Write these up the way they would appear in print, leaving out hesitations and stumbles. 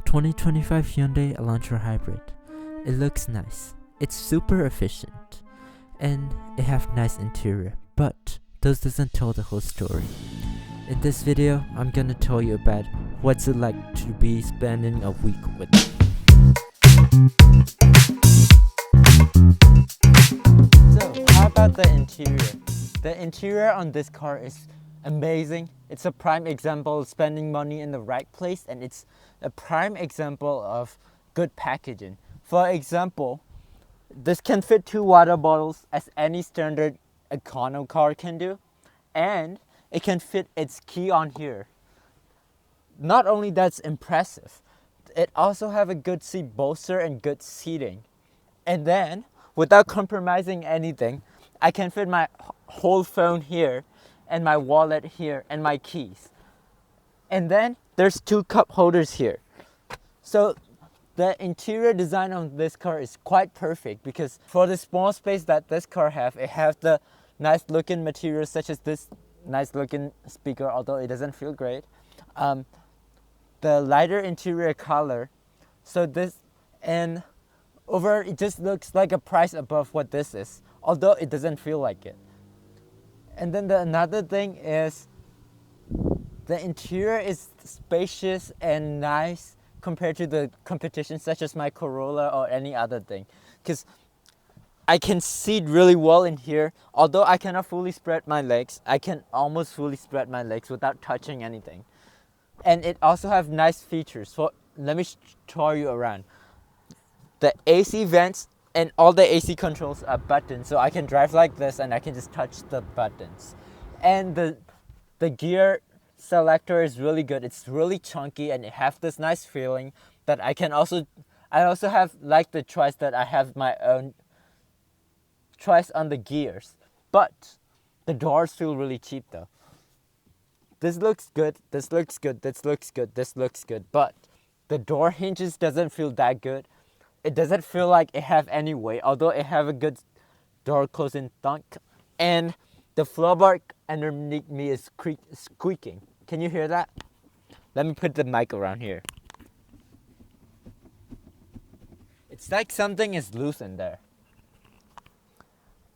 2025 Hyundai Elantra Hybrid. It looks nice, it's super efficient, and it have nice interior, but those doesn't tell the whole story. In this video, I'm gonna tell you about what's it like to be spending a week with it. So, how about the interior? The interior on this car is amazing. It's a prime example of spending money in the right place, and it's a prime example of good packaging. For example, this can fit 2 water bottles as any standard econo car can do, and it can fit its key on here. Not only that's impressive, it also have a good seat bolster and good seating. And then, without compromising anything, I can fit my whole phone here, and my wallet here, and my keys. And then there's 2 cup holders here. So the interior design on this car is quite perfect, because for the small space that this car it has the nice looking materials such as this nice looking speaker, although it doesn't feel great. The lighter interior color. So this, and over it just looks like a price above what this is, although it doesn't feel like it. And then another thing is the interior is spacious and nice compared to the competition such as my Corolla or any other thing, because I can seat really well in here. Although I cannot fully spread my legs, I can almost fully spread my legs without touching anything. And it also have nice features. So let me show you around. The AC vents and all the AC controls are buttons, so I can drive like this and I can just touch the buttons. And the gear selector is really good. It's really chunky and it has this nice feeling that I also have like the choice that I have my own choice on the gears. But the doors feel really cheap though. This looks good, this looks good, this looks good, this looks good, but the door hinges doesn't feel that good. It doesn't feel like it have any weight, although it have a good door closing thunk. And the floorboard underneath me is squeaking. Can you hear that? Let me put the mic around here. It's like something is loose in there.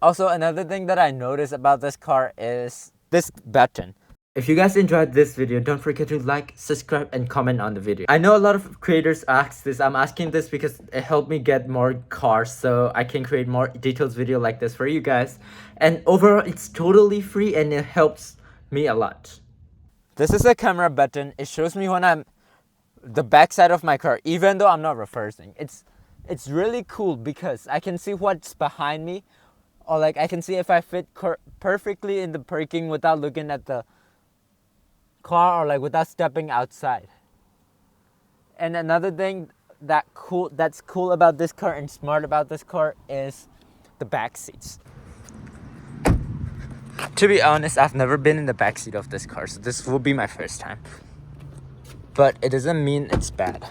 Also, another thing that I noticed about this car is this button. If you guys enjoyed this video, don't forget to like, subscribe, and comment on the video. I know a lot of creators ask this. I'm asking this because it helped me get more cars so I can create more details video like this for you guys. And overall, it's totally free and it helps me a lot. This is a camera button. It shows me when I'm the back side of my car, even though I'm not reversing. It's really cool because I can see what's behind me, or like I can see if I fit perfectly in the parking without looking at the car, or like without stepping outside. And another thing that's cool about this car and smart about this car is the back seats. To be honest, I've never been in the back seat of this car, so this will be my first time. But it doesn't mean it's bad.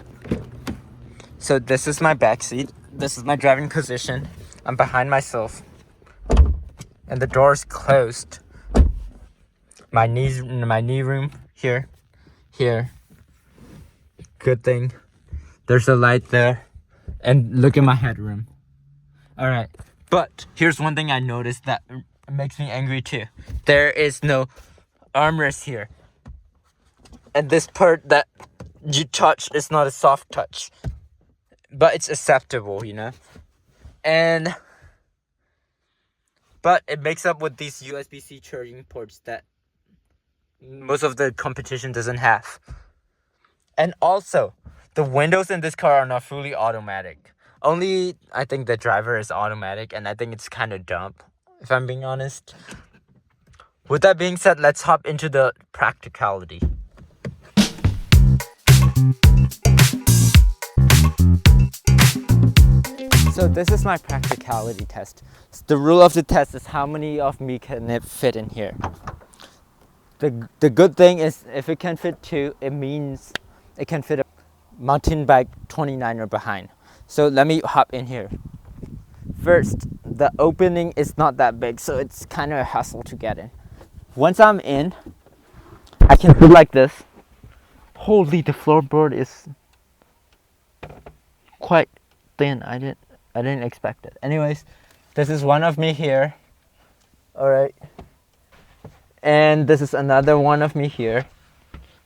So this is my back seat. This is my driving position. I'm behind myself, and the door is closed. My knee room here. Good thing. There's a light there. And look at my headroom. Alright. But here's one thing I noticed that makes me angry too. There is no armrest here. And this part that you touch is not a soft touch. But it's acceptable, you know? But it makes up with these USB-C charging ports that most of the competition doesn't have. And also, the windows in this car are not fully automatic. Only, I think the driver is automatic, and I think it's kind of dumb, if I'm being honest. With that being said, let's hop into the practicality. So this is my practicality test. The rule of the test is how many of me can it fit in here. The good thing is if it can fit 2, it means it can fit a mountain bike 29er behind. So let me hop in here. First, the opening is not that big, so it's kind of a hassle to get in. Once I'm in, I can do like this. Holy, the floorboard is quite thin. I didn't expect it. Anyways, this is one of me here. All right. And this is another one of me here.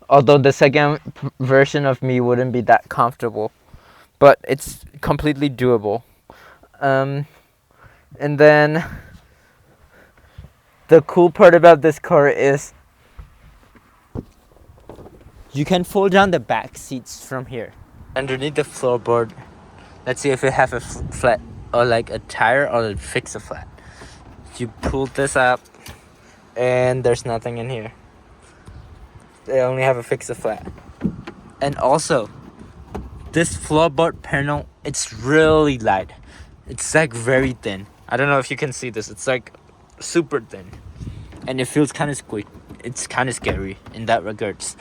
Although the second version of me wouldn't be that comfortable, but it's completely doable. And then the cool part about this car is you can fold down the back seats from here. Underneath the floorboard, let's see if it have a flat or like a tire or fix a flat. You pull this up and there's nothing in here. They only have a fix a flat. And also, this floorboard panel, it's really light. It's like very thin. I don't know if you can see this. It's like super thin. And it feels kind of squeaky. It's kind of scary in that regards.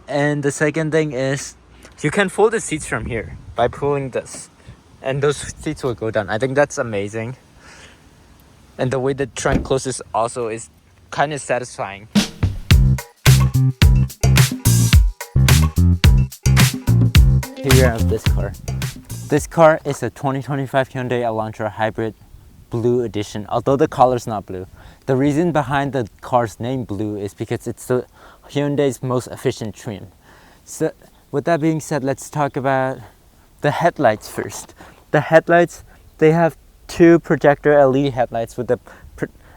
And the second thing is, you can fold the seats from here by pulling this. And those seats will go down. I think that's amazing. And the way the trunk closes also is kind of satisfying. Interior of this car. This car is a 2025 Hyundai Elantra Hybrid Blue edition, although the color's not blue. The reason behind the car's name blue is because it's the Hyundai's most efficient trim. So with that being said, let's talk about the headlights first. The headlights, they have two projector LED headlights with the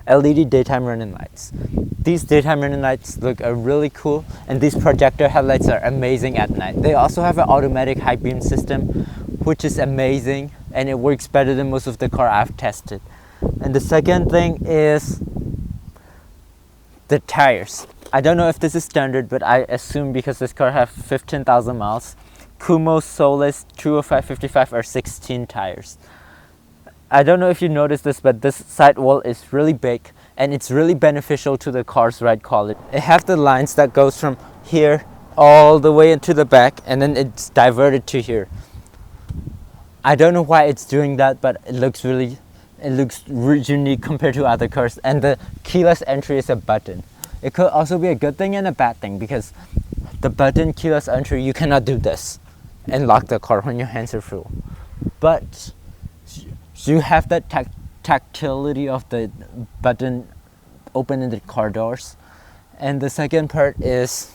LED daytime running lights. These daytime running lights look really cool, and these projector headlights are amazing at night. They also have an automatic high beam system, which is amazing, and it works better than most of the car I've tested. And the second thing is the tires. I don't know if this is standard, but I assume because this car has 15,000 miles, Kumo Solis 205 55 are 16 tires. I don't know if you noticed this, but this sidewall is really big and it's really beneficial to the car's ride quality. It has the lines that goes from here all the way into the back, and then it's diverted to here. I don't know why it's doing that, but it looks really unique compared to other cars. And the keyless entry is a button. It could also be a good thing and a bad thing, because the button keyless entry, you cannot do this and lock the car when your hands are full. But you have that tactility of the button opening the car doors. And the second part is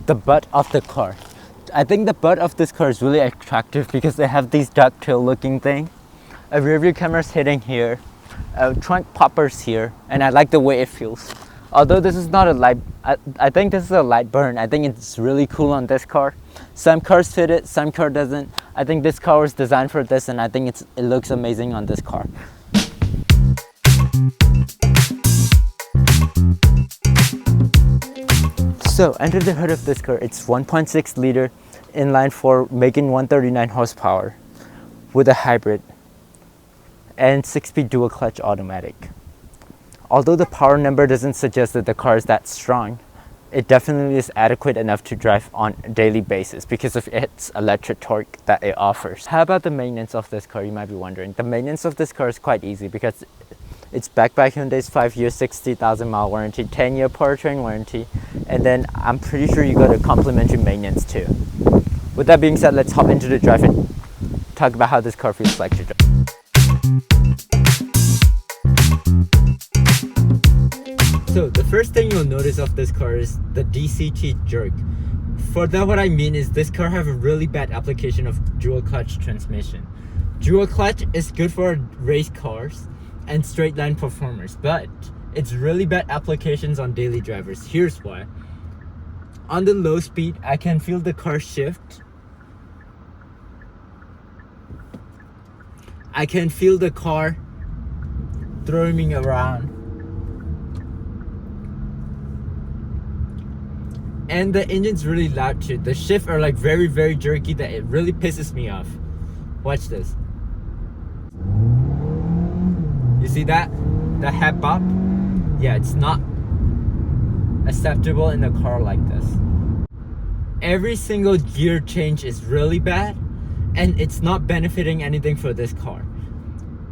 the butt of the car. I think the butt of this car is really attractive because they have these ducktail looking thing. A rear view camera's hitting here, trunk poppers here, and I like the way it feels. Although this is not a light, I think this is a light burn. I think it's really cool on this car. Some cars fit it, some car doesn't. I think this car was designed for this, and I think it looks amazing on this car. So under the hood of this car, it's 1.6 liter inline four, making 139 horsepower with a hybrid and 6-speed dual clutch automatic. Although the power number doesn't suggest that the car is that strong, it definitely is adequate enough to drive on a daily basis because of its electric torque that it offers. How about the maintenance of this car, you might be wondering? The maintenance of this car is quite easy because it's backed by Hyundai's 5-year, 60,000 mile warranty, 10-year powertrain warranty, and then I'm pretty sure you got a complimentary maintenance too. With that being said, let's hop into the drive and talk about how this car feels like to drive. So the first thing you'll notice of this car is the DCT jerk. For that, what I mean is this car have a really bad application of dual clutch transmission. Dual clutch is good for race cars and straight line performers, but it's really bad applications on daily drivers. Here's why. On the low speed, I can feel the car shift. I can feel the car throwing me around. And the engine's really loud too. The shifts are like very, very jerky that it really pisses me off. Watch this. You see that? The head bop? Yeah, it's not acceptable in a car like this. Every single gear change is really bad, and it's not benefiting anything for this car.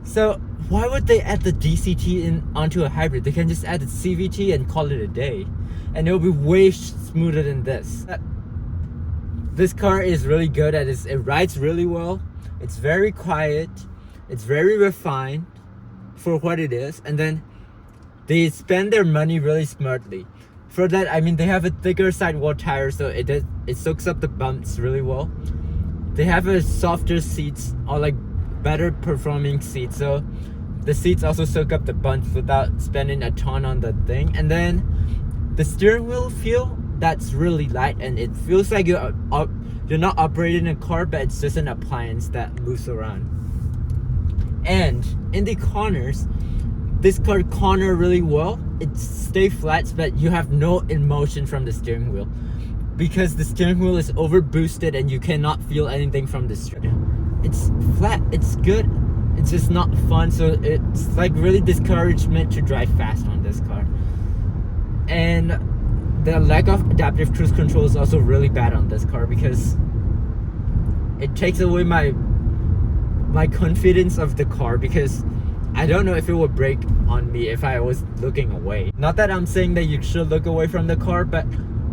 So why would they add the DCT onto a hybrid? They can just add the CVT and call it a day. and it'll be way smoother than this. This car is really good at it. It rides really well. It's very quiet. It's very refined for what it is. And then they spend their money really smartly. For that, I mean, they have a thicker sidewall tire, so it soaks up the bumps really well. They have a softer seats, or like better performing seats, so the seats also soak up the bumps without spending a ton on the thing. And then the steering wheel feel, that's really light, and it feels like you're not operating a car, but it's just an appliance that moves around. And in the corners, this car corner really well. It stays flat, but you have no emotion from the steering wheel because the steering wheel is over boosted and you cannot feel anything from the steering. It's flat, it's good, it's just not fun, so it's like really discouragement to drive fast on this car. And the lack of adaptive cruise control is also really bad on this car because it takes away my confidence of the car, because I don't know if it would brake on me if I was looking away. Not that I'm saying that you should look away from the car, but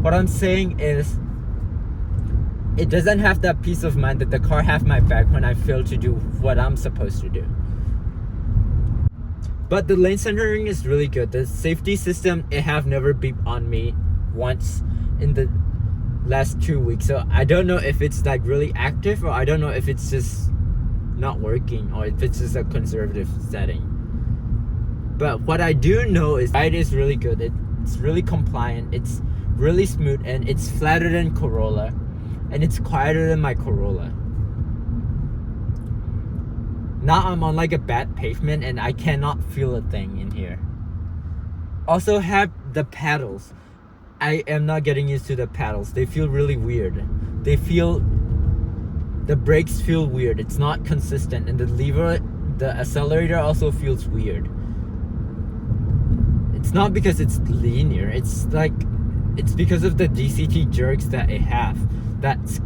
what I'm saying is it doesn't have that peace of mind that the car have my back when I fail to do what I'm supposed to do. But the lane centering is really good. The safety system, it have never beeped on me once in the last 2 weeks. So I don't know if it's like really active, or I don't know if it's just not working, or if it's just a conservative setting. But what I do know is ride is really good. It's really compliant, it's really smooth, and it's flatter than Corolla, and it's quieter than my Corolla. Now I'm on like a bad pavement and I cannot feel a thing in here. Also have the pedals. I am not getting used to the pedals. They feel really weird. The brakes feel weird. It's not consistent, and the accelerator also feels weird. It's not because it's linear. It's because of the DCT jerks that it have. That's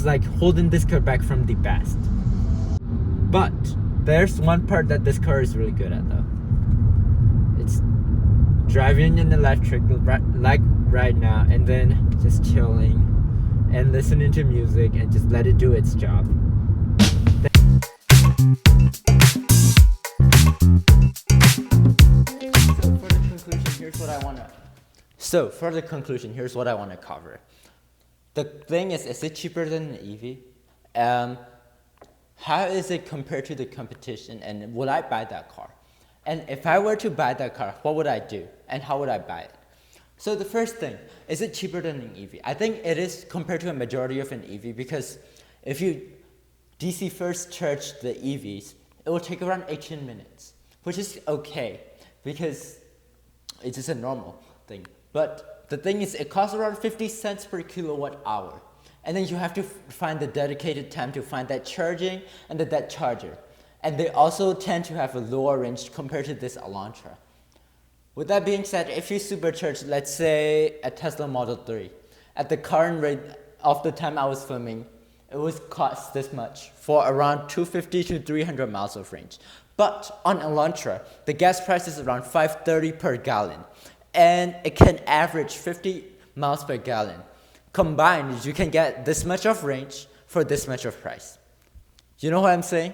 like holding this car back from the best. But there's one part that this car is really good at though. It's driving in electric like right now, and then just chilling and listening to music and just let it do its job. So for the conclusion, here's what I want to cover. The thing is it cheaper than an EV? How is it compared to the competition, and would I buy that car? And if I were to buy that car, what would I do, and how would I buy it? So the first thing, is it cheaper than an EV? I think it is compared to a majority of an EV, because if you DC first charge the EVs, it will take around 18 minutes, which is okay, because it's just a normal thing. But the thing is, it costs around 50 cents per kilowatt hour. And then you have to find the dedicated time to find that charging and that charger. And they also tend to have a lower range compared to this Elantra. With that being said, if you supercharge, let's say a Tesla Model 3, at the current rate of the time I was filming, it would cost this much for around 250 to 300 miles of range. But on Elantra, the gas price is around $5.30 per gallon, and it can average 50 miles per gallon. Combined, you can get this much of range for this much of price. You know what I'm saying?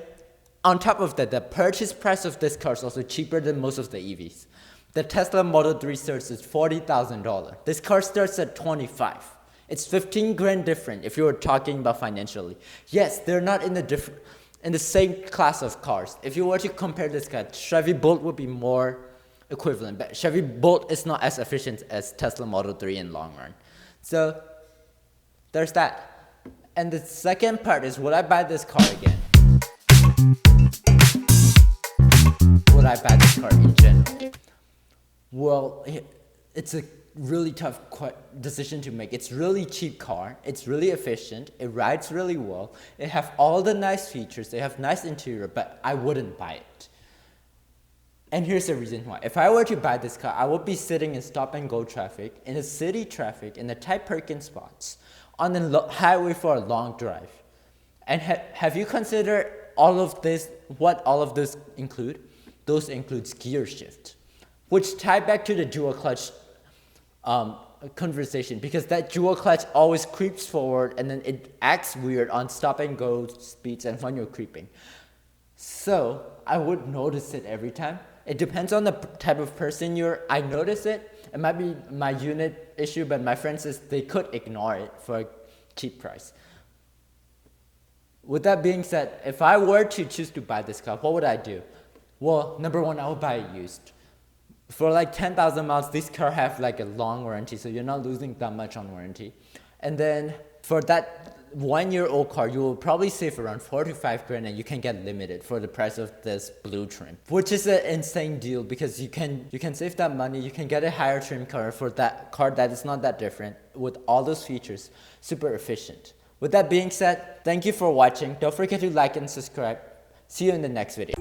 On top of that, the purchase price of this car is also cheaper than most of the EVs. The Tesla Model 3 starts at $40,000. This car starts at $25,000. It's 15 grand different if you were talking about financially. Yes, they're not in the same class of cars. If you were to compare this car, Chevy Bolt would be more equivalent, but Chevy Bolt is not as efficient as Tesla Model 3 in long run. So there's that. And the second part is, would I buy this car again? Would I buy this car in general? Well, it's a really tough decision to make. It's really cheap car. It's really efficient. It rides really well. It have all the nice features. They have nice interior, but I wouldn't buy it. And here's the reason why. If I were to buy this car, I would be sitting in stop and go traffic, in the city traffic, in the tight parking spots, on the highway for a long drive. And have you considered all of this, what all of this include? Those includes gear shift, which tie back to the dual clutch conversation, because that dual clutch always creeps forward and then it acts weird on stop and go speeds and when you're creeping. So I would notice it every time. It depends on the type of person you're. I notice it. It might be my unit issue, but my friend says they could ignore it for a cheap price. With that being said, if I were to choose to buy this car, what would I do? Well, number one, I would buy it used. For like 10,000 miles, this car have like a long warranty, so you're not losing that much on warranty. And then for that 1-year-old car, you will probably save around 4 to 5 grand, and you can get limited for the price of this blue trim, which is an insane deal because you can save that money. You can get a higher trim car for that car that is not that different with all those features, super efficient. With that being said, thank you for watching. Don't forget to like and subscribe. See you in the next video.